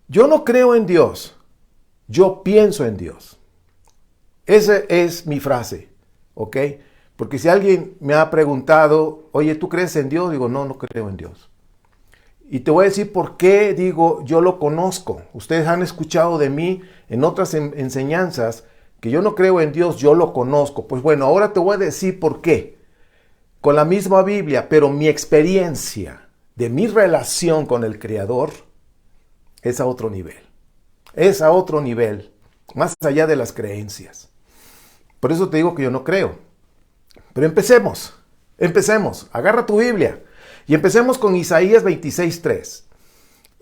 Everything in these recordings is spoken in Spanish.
Yo no creo en Dios, yo pienso en Dios. Esa es mi frase, ¿ok? Porque si alguien me ha preguntado, oye, ¿tú crees en Dios? Digo, no, no creo en Dios. Y te voy a decir por qué digo, yo lo conozco. Ustedes han escuchado de mí en otras enseñanzas que yo no creo en Dios, yo lo conozco. Pues bueno, ahora te voy a decir por qué. Con la misma Biblia, pero mi experiencia de mi relación con el Creador es a otro nivel. Es a otro nivel, más allá de las creencias. Por eso te digo que yo no creo. Pero empecemos. Agarra tu Biblia y empecemos con Isaías 26:3.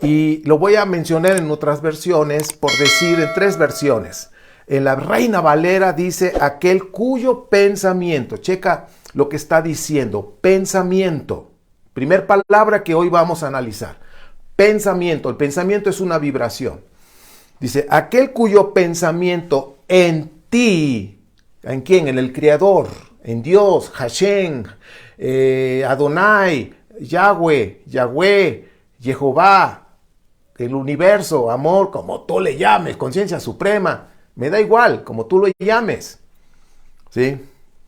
Y lo voy a mencionar en otras versiones, por decir en 3 versiones. En la Reina Valera dice aquel cuyo pensamiento, checa lo que está diciendo, pensamiento. Primer palabra que hoy vamos a analizar. Pensamiento, el pensamiento es una vibración. Dice, aquel cuyo pensamiento en ti, ¿en quién? En el Creador, en Dios, Hashem, Adonai, Yahweh, Jehová, el universo, amor, como tú le llames, conciencia suprema, me da igual, como tú lo llames, ¿sí?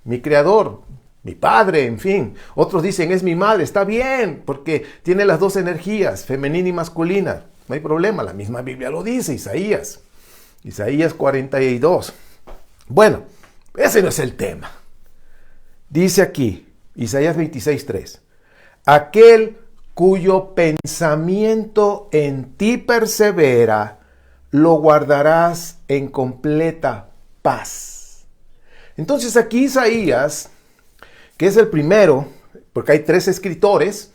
Mi Creador, mi Padre, en fin. Otros dicen, es mi madre, está bien, porque tiene las 2 energías, femenina y masculina. No hay problema, la misma Biblia lo dice, Isaías 42. Bueno, ese no es el tema. Dice aquí, Isaías 26:3, aquel cuyo pensamiento en ti persevera, lo guardarás en completa paz. Entonces aquí Isaías, que es el primero, porque hay 3 escritores,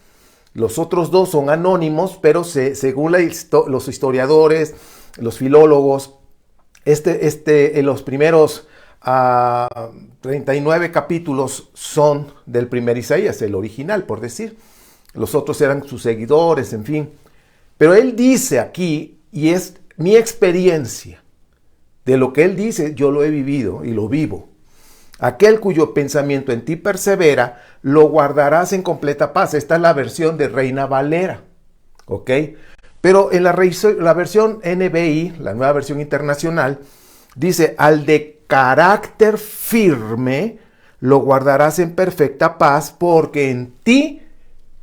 los otros 2 son anónimos, pero según los historiadores, los filólogos, en los primeros 39 capítulos son del primer Isaías, el original, por decir. Los otros eran sus seguidores, en fin. Pero él dice aquí, y es mi experiencia, de lo que él dice, yo lo he vivido y lo vivo. Aquel cuyo pensamiento en ti persevera, lo guardarás en completa paz. Esta es la versión de Reina Valera, ¿ok? Pero en la versión NBI, la nueva versión internacional, dice, al de carácter firme, lo guardarás en perfecta paz, porque en ti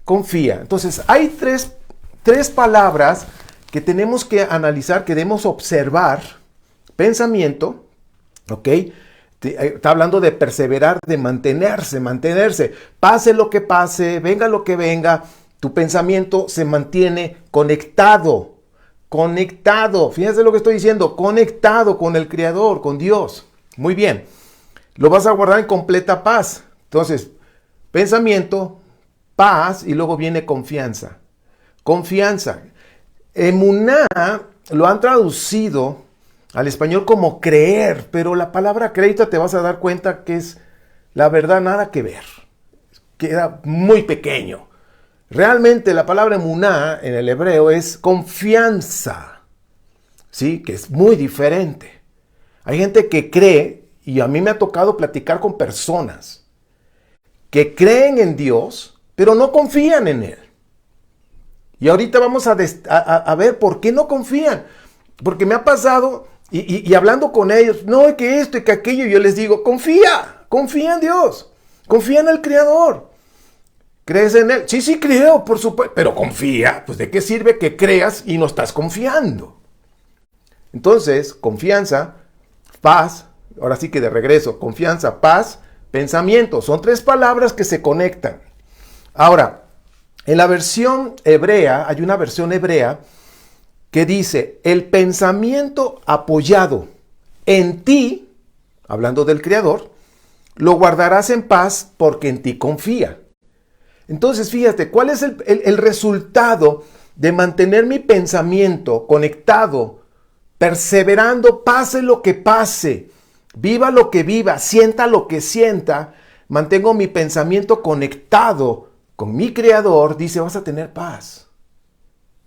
confía. Entonces, hay tres palabras que tenemos que analizar, que debemos observar. Pensamiento, ¿ok? Está hablando de perseverar, de mantenerse. Pase lo que pase, venga lo que venga, tu pensamiento se mantiene conectado. Fíjense lo que estoy diciendo, conectado con el Creador, con Dios. Muy bien, lo vas a guardar en completa paz. Entonces, pensamiento, paz y luego viene confianza. Emuná lo han traducido al español como creer, pero la palabra crédito te vas a dar cuenta que es, la verdad, nada que ver. Queda muy pequeño. Realmente la palabra emuná en el hebreo es confianza, ¿sí? Que es muy diferente. Hay gente que cree, y a mí me ha tocado platicar con personas que creen en Dios, pero no confían en Él. Y ahorita vamos a ver por qué no confían. Porque me ha pasado, y hablando con ellos, no, que esto y que aquello, yo les digo, confía en Dios, confía en el Creador. ¿Crees en Él? Sí creo, por supuesto, pero confía. Pues ¿de qué sirve que creas y no estás confiando? Entonces, confianza, paz, ahora sí que de regreso, confianza, paz, pensamiento, son 3 palabras que se conectan. Ahora, en la versión hebrea, hay una versión hebrea que dice, el pensamiento apoyado en ti, hablando del Creador, lo guardarás en paz porque en ti confía. Entonces, fíjate, ¿cuál es el resultado de mantener mi pensamiento conectado, perseverando, pase lo que pase, viva lo que viva, sienta lo que sienta, mantengo mi pensamiento conectado con mi Creador? Dice, vas a tener paz.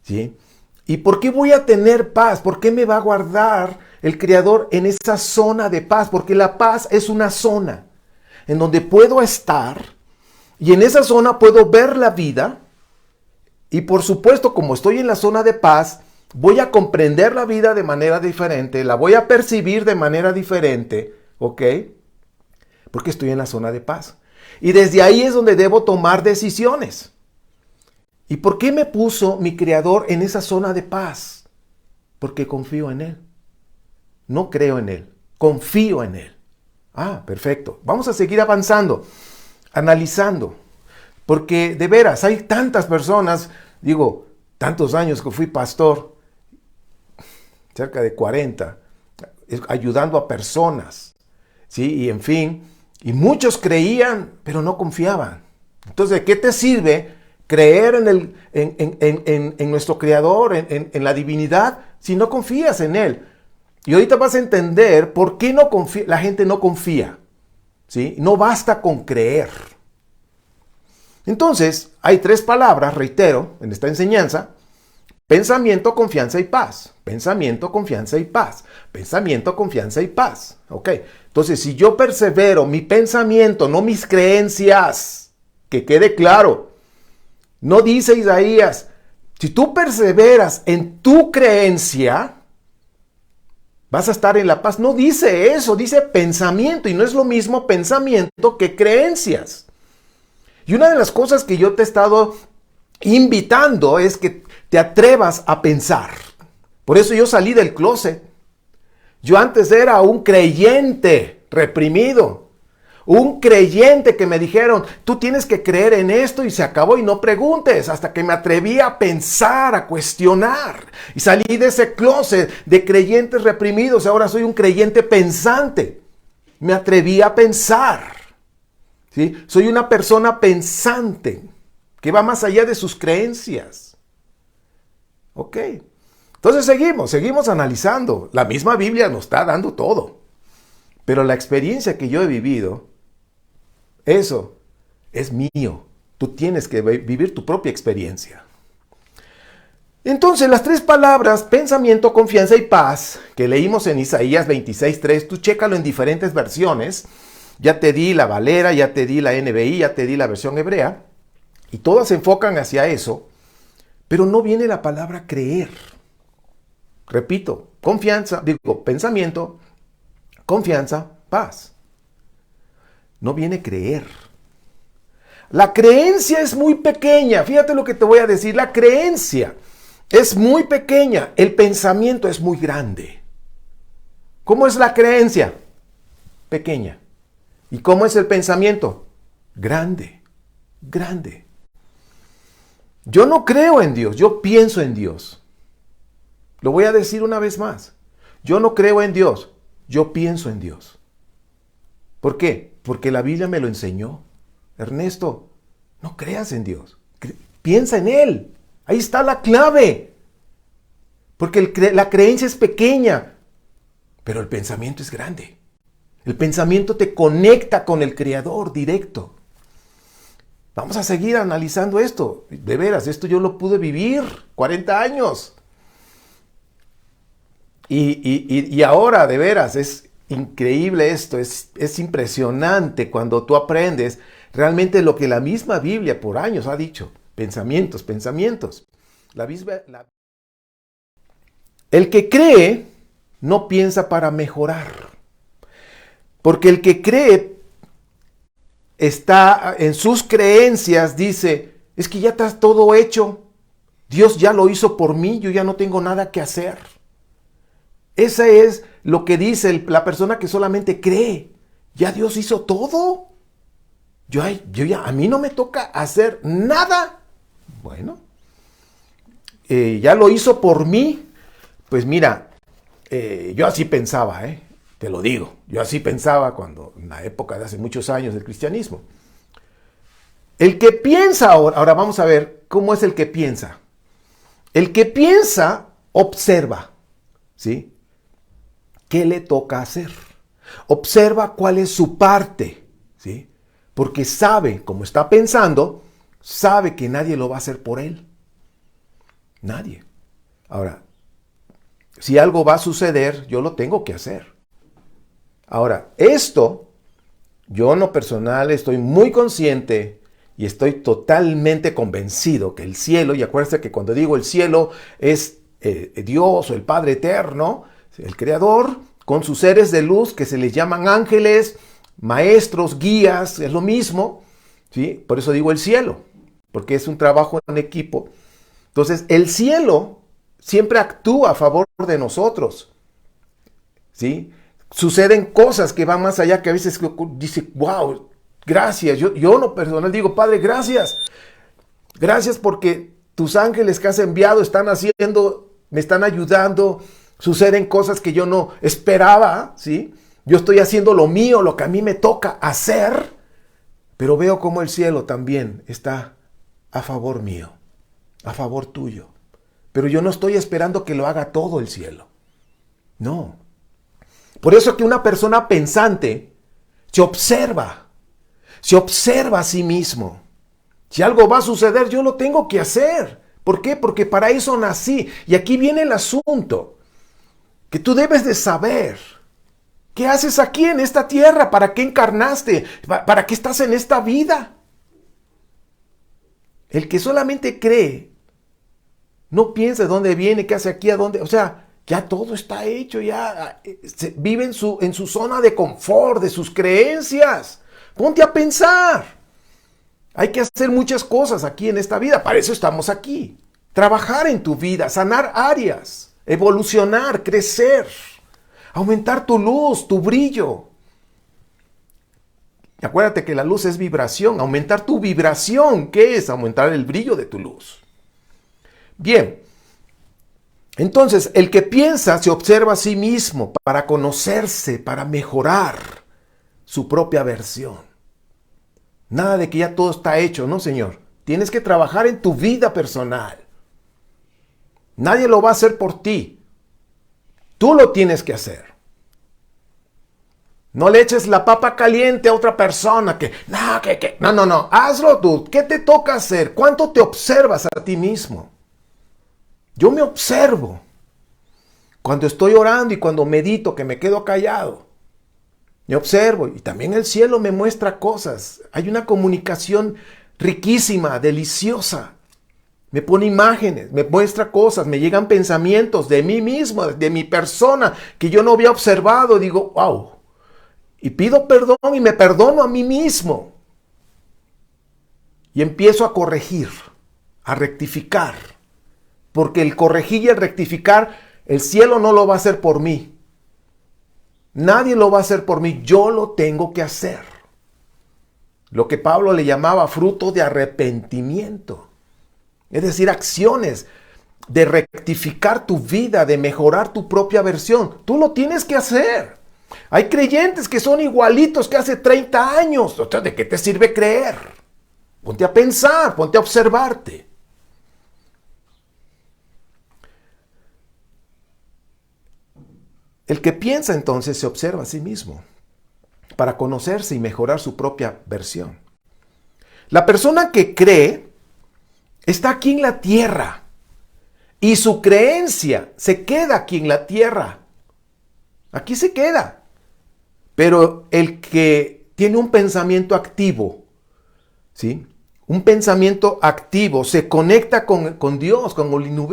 ¿Sí? ¿Y por qué voy a tener paz? ¿Por qué me va a guardar el Creador en esa zona de paz? Porque la paz es una zona en donde puedo estar y en esa zona puedo ver la vida. Y por supuesto, como estoy en la zona de paz, voy a comprender la vida de manera diferente, la voy a percibir de manera diferente, ¿ok? Porque estoy en la zona de paz. Y desde ahí es donde debo tomar decisiones. ¿Y por qué me puso mi Creador en esa zona de paz? Porque confío en Él. No creo en Él, confío en Él. Ah, perfecto. Vamos a seguir avanzando, analizando. Porque de veras, hay tantas personas, digo, tantos años que fui pastor, cerca de 40, ayudando a personas, ¿sí? Y en fin, y muchos creían, pero no confiaban. Entonces, ¿de qué te sirve creer en nuestro Creador, en la divinidad, si no confías en Él? Y ahorita vas a entender por qué la gente no confía, ¿sí? No basta con creer. Entonces, hay 3 palabras, reitero, en esta enseñanza: pensamiento, confianza y paz. Pensamiento, confianza y paz. Pensamiento, confianza y paz. ¿Ok? Entonces, si yo persevero mi pensamiento, no mis creencias, que quede claro, no dice Isaías, si tú perseveras en tu creencia, vas a estar en la paz. No dice eso, dice pensamiento, y no es lo mismo pensamiento que creencias. Y una de las cosas que yo te he estado invitando es que te atrevas a pensar. Por eso yo salí del closet. Yo antes era un creyente reprimido. Un creyente que me dijeron, tú tienes que creer en esto y se acabó y no preguntes. Hasta que me atreví a pensar, a cuestionar. Y salí de ese closet de creyentes reprimidos. Ahora soy un creyente pensante. Me atreví a pensar. ¿Sí? Soy una persona pensante que va más allá de sus creencias. Ok. Entonces seguimos analizando. La misma Biblia nos está dando todo. Pero la experiencia que yo he vivido, eso es mío. Tú tienes que vivir tu propia experiencia. Entonces, las 3 palabras, pensamiento, confianza y paz, que leímos en Isaías 26:3, tú chécalo en diferentes versiones. Ya te di la Valera, ya te di la NBI, ya te di la versión hebrea. Y todas se enfocan hacia eso. Pero no viene la palabra creer. Repito, pensamiento, confianza, paz. No viene creer. La creencia es muy pequeña. Fíjate lo que te voy a decir. La creencia es muy pequeña. El pensamiento es muy grande. ¿Cómo es la creencia? Pequeña. ¿Y cómo es el pensamiento? Grande, grande. Yo no creo en Dios, yo pienso en Dios. Lo voy a decir una vez más. Yo no creo en Dios, yo pienso en Dios. ¿Por qué? Porque la Biblia me lo enseñó. Ernesto, no creas en Dios, piensa en Él. Ahí está la clave. Porque la creencia es pequeña, pero el pensamiento es grande. El pensamiento te conecta con el Creador directo. Vamos a seguir analizando esto. De veras, esto yo lo pude vivir 40 años. Y ahora, de veras, es increíble esto. Es impresionante cuando tú aprendes realmente lo que la misma Biblia por años ha dicho. Pensamientos. El que cree no piensa para mejorar. Porque el que cree está en sus creencias, dice, es que ya está todo hecho. Dios ya lo hizo por mí, yo ya no tengo nada que hacer. Esa es lo que dice la persona que solamente cree. Ya Dios hizo todo. A mí no me toca hacer nada. Bueno, ya lo hizo por mí. Pues mira, yo así pensaba, te lo digo. Yo así pensaba en la época de hace muchos años del cristianismo. El que piensa ahora vamos a ver cómo es el que piensa. El que piensa observa, ¿sí? ¿Qué le toca hacer? Observa cuál es su parte, ¿sí? Porque sabe, como está pensando, sabe que nadie lo va a hacer por él. Nadie. Ahora, si algo va a suceder, yo lo tengo que hacer. Ahora, esto, yo en lo personal estoy muy consciente y estoy totalmente convencido que el cielo, y acuérdense que cuando digo el cielo es Dios o el Padre Eterno, el Creador, con sus seres de luz que se les llaman ángeles, maestros, guías, es lo mismo, ¿sí? Por eso digo el cielo, porque es un trabajo en equipo. Entonces, el cielo siempre actúa a favor de nosotros, ¿sí? Suceden cosas que van más allá, que a veces dice, wow, gracias. Yo no personal digo, Padre, gracias. Gracias porque tus ángeles que has enviado están haciendo, me están ayudando. Suceden cosas que yo no esperaba, ¿sí? Yo estoy haciendo lo mío, lo que a mí me toca hacer, pero veo como el cielo también está a favor mío, a favor tuyo. Pero yo no estoy esperando que lo haga todo el cielo. No. Por eso que una persona pensante se observa a sí mismo. Si algo va a suceder, yo lo tengo que hacer. ¿Por qué? Porque para eso nací. Y aquí viene el asunto, que tú debes de saber. ¿Qué haces aquí en esta tierra? ¿Para qué encarnaste? ¿Para qué estás en esta vida? El que solamente cree, no piensa de dónde viene, qué hace aquí, a dónde. O sea, ya todo está hecho, ya vive en su zona de confort, de sus creencias. Ponte a pensar. Hay que hacer muchas cosas aquí en esta vida, para eso estamos aquí. Trabajar en tu vida, sanar áreas, evolucionar, crecer, aumentar tu luz, tu brillo. Acuérdate que la luz es vibración, aumentar tu vibración, ¿qué es? Aumentar el brillo de tu luz. Bien, entonces el que piensa se observa a sí mismo para conocerse, para mejorar su propia versión. Nada de que ya todo está hecho, no, señor. Tienes que trabajar en tu vida personal. Nadie lo va a hacer por ti. Tú lo tienes que hacer. No le eches la papa caliente a otra persona no. Hazlo tú. ¿Qué te toca hacer? ¿Cuánto te observas a ti mismo? Yo me observo. Cuando estoy orando y cuando medito, que me quedo callado. Me observo y también el cielo me muestra cosas. Hay una comunicación riquísima, deliciosa. Me pone imágenes, me muestra cosas, me llegan pensamientos de mí mismo, de mi persona, que yo no había observado. Digo, wow. Y pido perdón y me perdono a mí mismo. Y empiezo a corregir, a rectificar. Porque el corregir y el rectificar, el cielo no lo va a hacer por mí. Nadie lo va a hacer por mí, yo lo tengo que hacer. Lo que Pablo le llamaba fruto de arrepentimiento. Es decir, acciones de rectificar tu vida, de mejorar tu propia versión. Tú lo tienes que hacer. Hay creyentes que son igualitos que hace 30 años. Entonces, ¿de qué te sirve creer? Ponte a pensar, ponte a observarte. El que piensa entonces se observa a sí mismo para conocerse y mejorar su propia versión. La persona que cree está aquí en la tierra y su creencia se queda aquí en la tierra. Aquí se queda. Pero el que tiene un pensamiento activo, ¿sí? Un pensamiento activo se conecta con Dios, con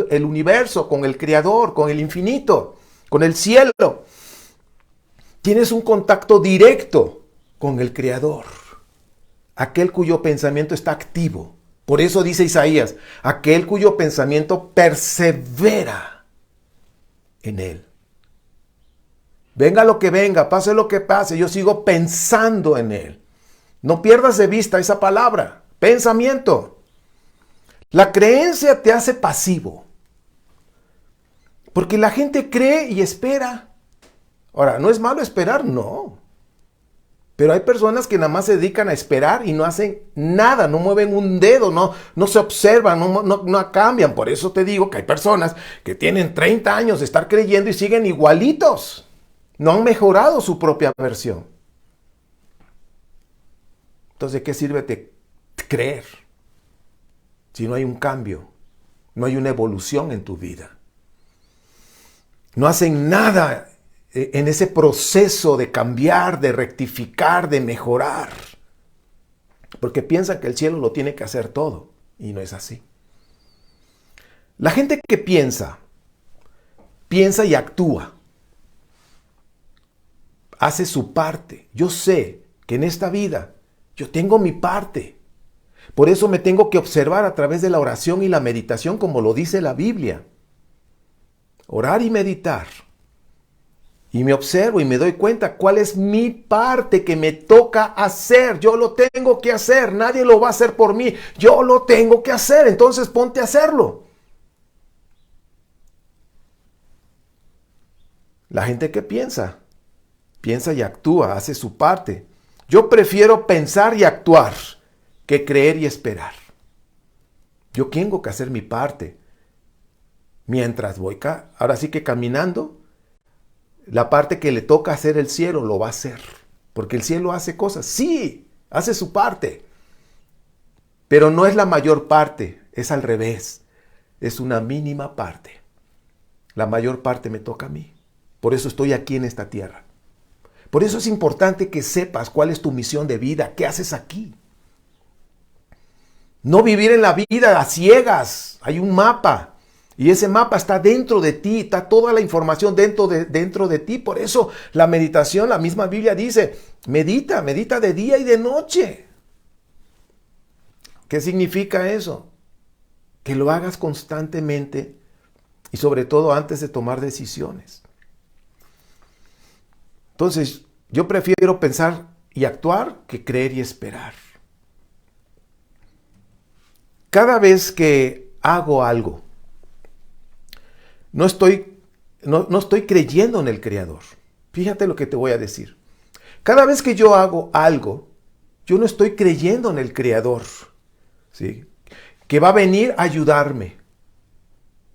el universo, con el Creador, con el infinito, con el cielo. Tienes un contacto directo con el Creador, aquel cuyo pensamiento está activo. Por eso dice Isaías, aquel cuyo pensamiento persevera en él. Venga lo que venga, pase lo que pase, yo sigo pensando en él. No pierdas de vista esa palabra, pensamiento. La creencia te hace pasivo, porque la gente cree y espera. Ahora, ¿no es malo esperar? No. Pero hay personas que nada más se dedican a esperar y no hacen nada, no mueven un dedo, no se observan, no cambian. Por eso te digo que hay personas que tienen 30 años de estar creyendo y siguen igualitos. No han mejorado su propia versión. Entonces, ¿de qué sirve de creer si no hay un cambio? No hay una evolución en tu vida. No hacen nada en ese proceso de cambiar, de rectificar, de mejorar. Porque piensan que el cielo lo tiene que hacer todo. Y no es así. La gente que piensa piensa y actúa. Hace su parte. Yo sé que en esta vida yo tengo mi parte. Por eso me tengo que observar a través de la oración y la meditación, como lo dice la Biblia. Orar y meditar. Y me observo y me doy cuenta cuál es mi parte que me toca hacer. Yo lo tengo que hacer. Nadie lo va a hacer por mí. Yo lo tengo que hacer. Entonces ponte a hacerlo. La gente que piensa y actúa, hace su parte. Yo prefiero pensar y actuar que creer y esperar. Yo tengo que hacer mi parte. Mientras voy, ahora sí que caminando, la parte que le toca hacer el cielo lo va a hacer. Porque el cielo hace cosas. Sí, hace su parte. Pero no es la mayor parte, es al revés. Es una mínima parte. La mayor parte me toca a mí. Por eso estoy aquí en esta tierra. Por eso es importante que sepas cuál es tu misión de vida, qué haces aquí. No vivir en la vida a ciegas. Hay un mapa. Y ese mapa está dentro de ti. Está toda la información dentro de ti. Por eso la meditación, la misma Biblia dice, medita de día y de noche. ¿Qué significa eso? Que lo hagas constantemente y sobre todo antes de tomar decisiones. Entonces, yo prefiero pensar y actuar que creer y esperar. Cada vez que hago algo, no estoy creyendo en el Creador. Fíjate lo que te voy a decir. Cada vez que yo hago algo, yo no estoy creyendo en el Creador, ¿sí? Que va a venir a ayudarme.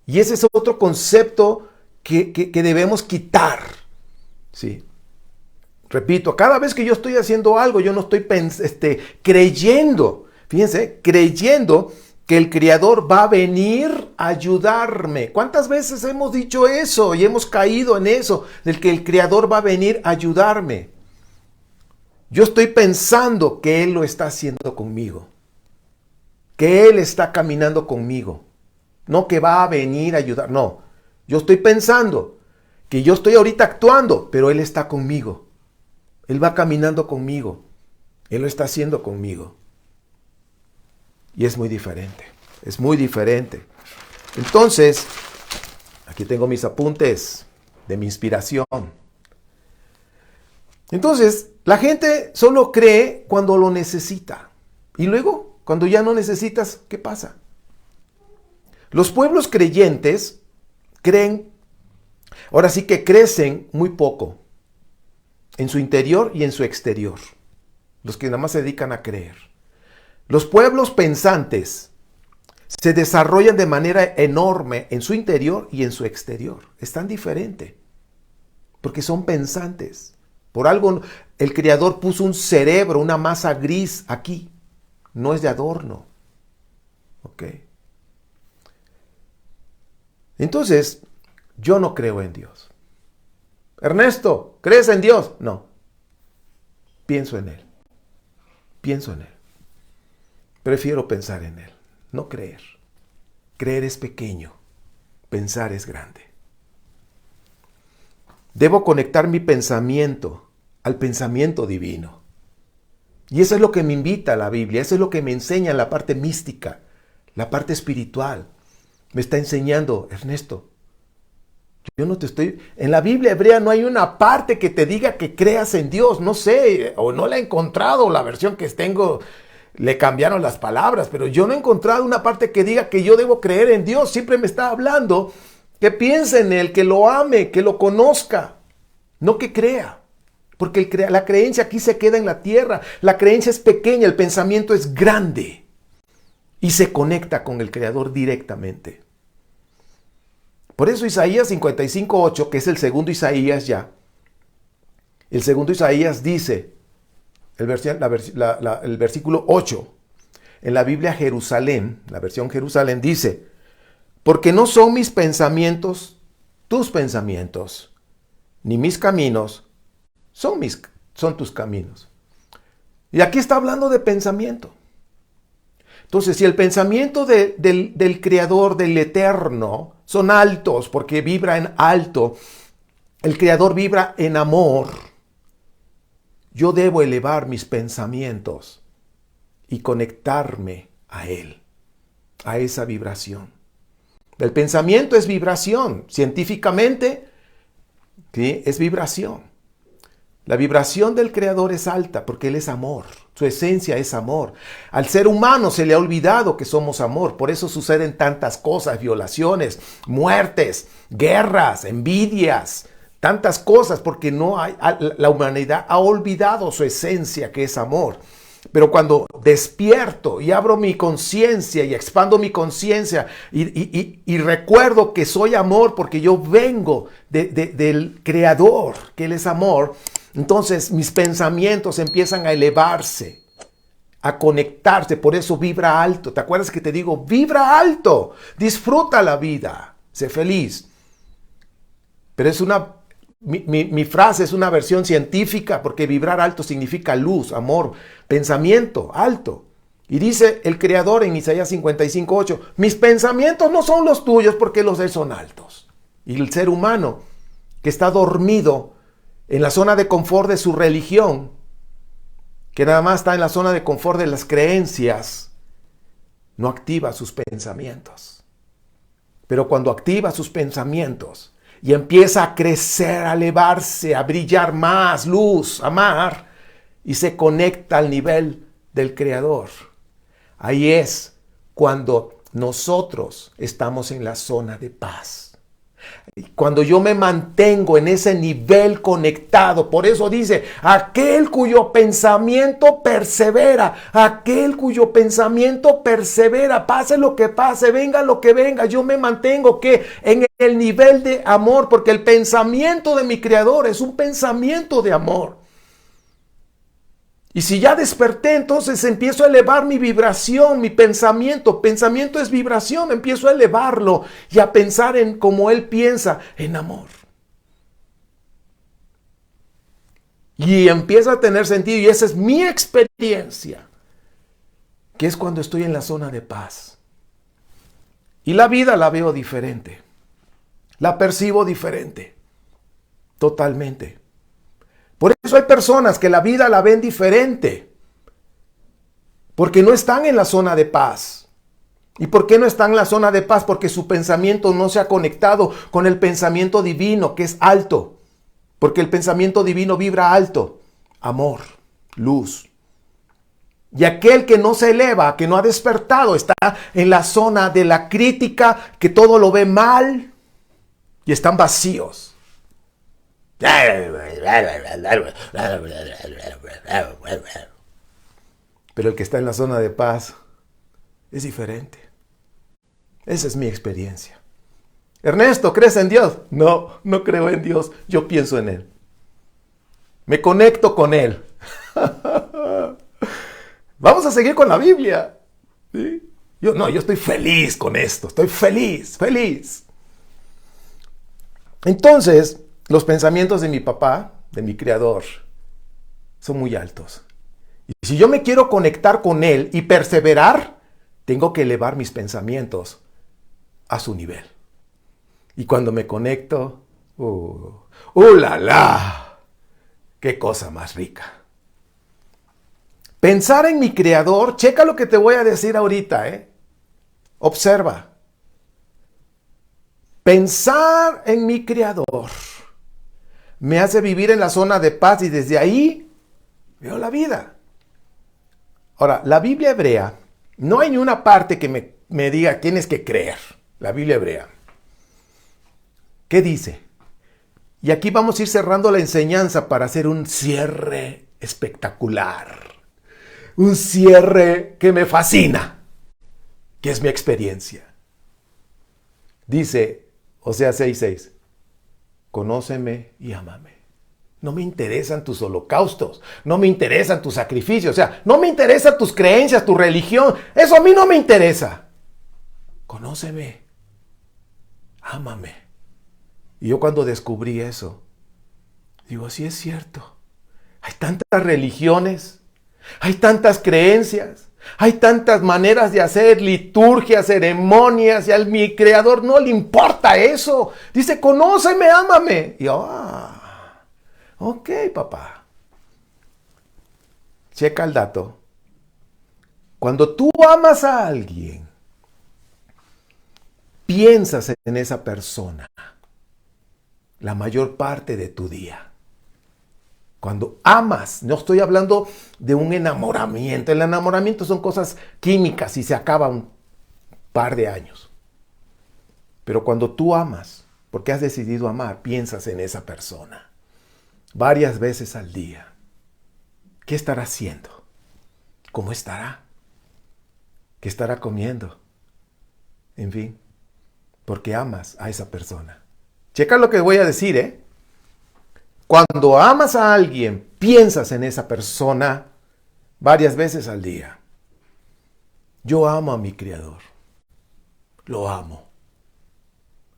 Y ese es otro concepto que debemos quitar, ¿sí? Repito, cada vez que yo estoy haciendo algo, yo no estoy creyendo, fíjense, creyendo que el Creador va a venir a ayudarme. ¿Cuántas veces hemos dicho eso y hemos caído en eso, del que el Creador va a venir a ayudarme? Yo estoy pensando que Él lo está haciendo conmigo, que Él está caminando conmigo, no que va a venir a ayudar, no. Yo estoy pensando que yo estoy ahorita actuando, pero Él está conmigo. Él va caminando conmigo. Él lo está haciendo conmigo. Y es muy diferente. Es muy diferente. Entonces, aquí tengo mis apuntes de mi inspiración. Entonces, la gente solo cree cuando lo necesita. Y luego, cuando ya no necesitas, ¿qué pasa? Los pueblos creyentes creen, ahora sí que crecen muy poco. En su interior y en su exterior. Los que nada más se dedican a creer. Los pueblos pensantes se desarrollan de manera enorme en su interior y en su exterior. Es tan diferente. Porque son pensantes. Por algo el Creador puso un cerebro, una masa gris aquí. No es de adorno. ¿Ok? Entonces, yo no creo en Dios. Ernesto, ¿crees en Dios? No. Pienso en Él. Pienso en Él. Prefiero pensar en Él, no creer. Creer es pequeño, pensar es grande. Debo conectar mi pensamiento al pensamiento divino. Y eso es lo que me invita a la Biblia, eso es lo que me enseña la parte mística, la parte espiritual. Me está enseñando, Ernesto, yo no te estoy... En la Biblia hebrea no hay una parte que te diga que creas en Dios. No sé, o no la he encontrado. La versión que tengo le cambiaron las palabras, pero yo no he encontrado una parte que diga que yo debo creer en Dios. Siempre me está hablando que piense en Él, que lo ame, que lo conozca. No que crea. Porque la creencia aquí se queda en la tierra. La creencia es pequeña, el pensamiento es grande. Y se conecta con el Creador directamente. Por eso Isaías 55:8, que es el segundo Isaías ya, el segundo Isaías dice, el versículo 8, en la Biblia Jerusalén, la versión Jerusalén dice, porque no son mis pensamientos tus pensamientos, ni mis caminos son tus caminos. Y aquí está hablando de pensamiento. Entonces, si el pensamiento del Creador, del Eterno, son altos porque vibra en alto. El Creador vibra en amor. Yo debo elevar mis pensamientos y conectarme a Él, a esa vibración. El pensamiento es vibración. Científicamente, ¿sí?, es vibración. La vibración del Creador es alta porque Él es amor. Su esencia es amor. Al ser humano se le ha olvidado que somos amor. Por eso suceden tantas cosas, violaciones, muertes, guerras, envidias, tantas cosas, porque la humanidad ha olvidado su esencia, que es amor. Pero cuando despierto y abro mi conciencia y expando mi conciencia y recuerdo que soy amor porque yo vengo del Creador, que Él es amor, entonces mis pensamientos empiezan a elevarse, a conectarse. Por eso vibra alto. ¿Te acuerdas que te digo? Vibra alto, disfruta la vida, sé feliz. Pero es mi frase es una versión científica, porque vibrar alto significa luz, amor, pensamiento alto. Y dice el Creador en Isaías 55:8, mis pensamientos no son los tuyos porque los de él son altos. Y el ser humano que está dormido en la zona de confort de su religión, que nada más está en la zona de confort de las creencias, no activa sus pensamientos. Pero cuando activa sus pensamientos y empieza a crecer, a elevarse, a brillar más, luz, amar, y se conecta al nivel del Creador, ahí es cuando nosotros estamos en la zona de paz. Cuando yo me mantengo en ese nivel conectado, por eso dice, aquel cuyo pensamiento persevera, aquel cuyo pensamiento persevera, pase lo que pase, venga lo que venga, yo me mantengo que en el nivel de amor, porque el pensamiento de mi Creador es un pensamiento de amor. Y si ya desperté, entonces empiezo a elevar mi vibración, mi pensamiento. Pensamiento es vibración, empiezo a elevarlo y a pensar en cómo Él piensa, en amor. Y empieza a tener sentido, y esa es mi experiencia, que es cuando estoy en la zona de paz. Y la vida la veo diferente, la percibo diferente, totalmente. Por eso hay personas que la vida la ven diferente, porque no están en la zona de paz. ¿Y por qué no están en la zona de paz? Porque su pensamiento no se ha conectado con el pensamiento divino, que es alto. Porque el pensamiento divino vibra alto, amor, luz. Y aquel que no se eleva, que no ha despertado, está en la zona de la crítica, que todo lo ve mal y están vacíos. Pero el que está en la zona de paz es diferente. Esa es mi experiencia. Ernesto, ¿crees en Dios? No, no creo en Dios. Yo pienso en Él. Me conecto con Él. Vamos a seguir con la Biblia. ¿Sí? Yo estoy feliz con esto. Estoy feliz. Entonces, los pensamientos de mi papá, de mi Creador, son muy altos. Y si yo me quiero conectar con Él y perseverar, tengo que elevar mis pensamientos a su nivel. Y cuando me conecto, ¡la la! ¡Qué cosa más rica! Pensar en mi Creador, checa lo que te voy a decir ahorita, Observa. Pensar en mi Creador me hace vivir en la zona de paz y desde ahí veo la vida. Ahora, la Biblia hebrea, no hay ni una parte que me diga tienes que creer. La Biblia hebrea. ¿Qué dice? Y aquí vamos a ir cerrando la enseñanza para hacer un cierre espectacular. Un cierre que me fascina, que es mi experiencia. Dice Oseas 6:6. Conóceme y ámame. No me interesan tus holocaustos, no me interesan tus sacrificios, o sea, no me interesan tus creencias, tu religión, eso a mí no me interesa. Conóceme, ámame. Y yo cuando descubrí eso, digo, sí es cierto, hay tantas religiones, hay tantas creencias, Hay tantas maneras de hacer liturgias, ceremonias, y a mi Creador no le importa eso. Dice, conóceme, ámame. Y yo, ok, papá. Checa el dato. Cuando tú amas a alguien, piensas en esa persona la mayor parte de tu día. Cuando amas, no estoy hablando de un enamoramiento. El enamoramiento son cosas químicas y se acaba un par de años. Pero cuando tú amas, porque has decidido amar, piensas en esa persona varias veces al día. ¿Qué estará haciendo? ¿Cómo estará? ¿Qué estará comiendo? En fin, porque amas a esa persona. Checa lo que voy a decir, ¿eh? Cuando amas a alguien, piensas en esa persona varias veces al día. Yo amo a mi Creador. Lo amo.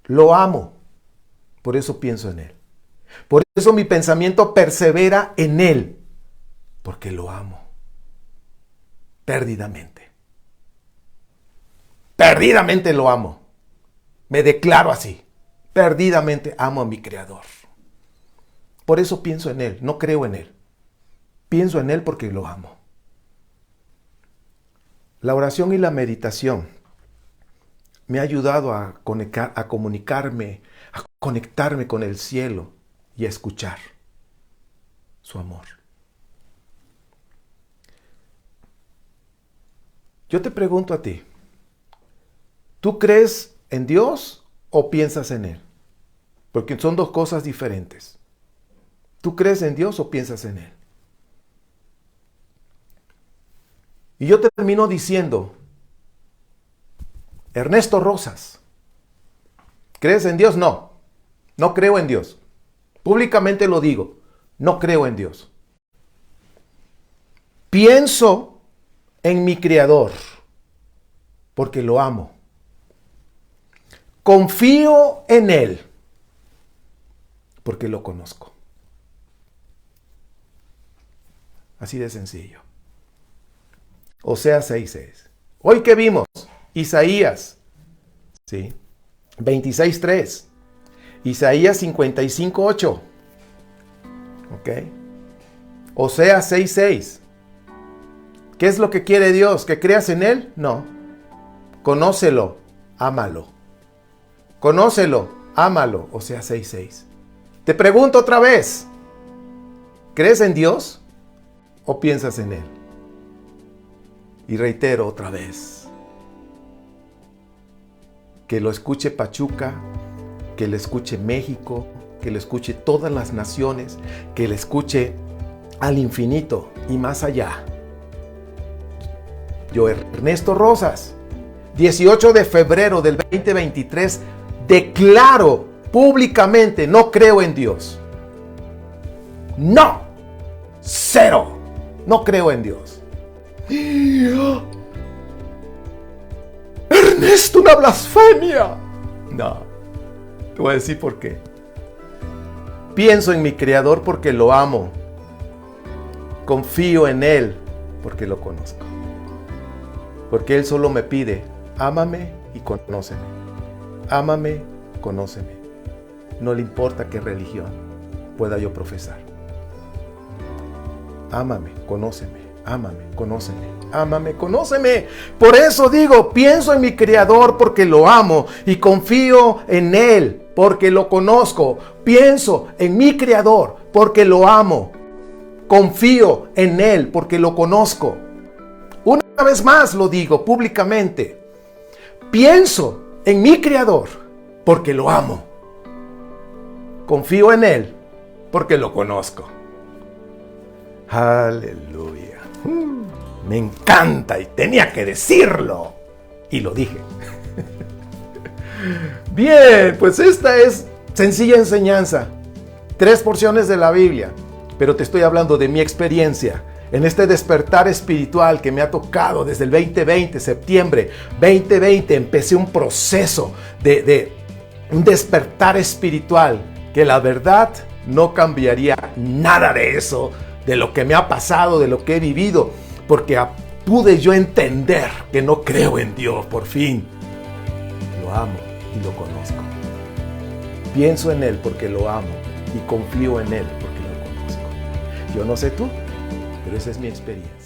Lo amo. Por eso pienso en Él. Por eso mi pensamiento persevera en Él. Porque lo amo. Perdidamente. Perdidamente lo amo. Me declaro así. Perdidamente amo a mi Creador. Por eso pienso en Él, no creo en Él. Pienso en Él porque lo amo. La oración y la meditación me ha ayudado a comunicarme, a conectarme con el cielo y a escuchar su amor. Yo te pregunto a ti, ¿tú crees en Dios o piensas en Él? Porque son dos cosas diferentes. ¿Tú crees en Dios o piensas en Él? Y yo termino diciendo, Ernesto Rosas, ¿crees en Dios? No, no creo en Dios. Públicamente lo digo, no creo en Dios. Pienso en mi Creador, porque lo amo. Confío en Él, porque lo conozco. Así de sencillo. Oseas 6:6. Hoy que vimos, Isaías, ¿sí? 26:3. Isaías 55:8. ¿Ok? Oseas 6:6. ¿Qué es lo que quiere Dios? ¿Que creas en Él? No. Conócelo, ámalo. Conócelo, ámalo. Oseas 6:6. Te pregunto otra vez. ¿Crees en Dios o piensas en Él? Y reitero otra vez. Que lo escuche Pachuca, que lo escuche México, que lo escuche todas las naciones, que lo escuche al infinito y más allá. Yo, Ernesto Rosas, 18 de febrero del 2023, declaro públicamente, no creo en Dios. No, cero, no creo en Dios. Ernesto, una blasfemia. No, te voy a decir por qué. Pienso en mi Creador porque lo amo. Confío en Él porque lo conozco. Porque Él solo me pide, ámame y conóceme. Ámame, conóceme. No le importa qué religión pueda yo profesar. Ámame, conóceme. Ámame, conóceme. Ámame, conóceme. Por eso digo, pienso en mi Creador porque lo amo y confío en Él porque lo conozco. Pienso en mi Creador porque lo amo. Confío en Él porque lo conozco. Una vez más lo digo públicamente. Pienso en mi Creador porque lo amo. Confío en Él porque lo conozco. Aleluya. Me encanta y tenía que decirlo. Y lo dije. Bien, pues esta es sencilla enseñanza. 3 porciones de la Biblia. Pero te estoy hablando de mi experiencia en este despertar espiritual que me ha tocado desde el 2020, septiembre 2020. Empecé un proceso de un despertar espiritual que la verdad no cambiaría nada de eso, de lo que me ha pasado, de lo que he vivido, porque pude yo entender que no creo en Dios, por fin. Lo amo y lo conozco. Pienso en Él porque lo amo y confío en Él porque lo conozco. Yo no sé tú, pero esa es mi experiencia.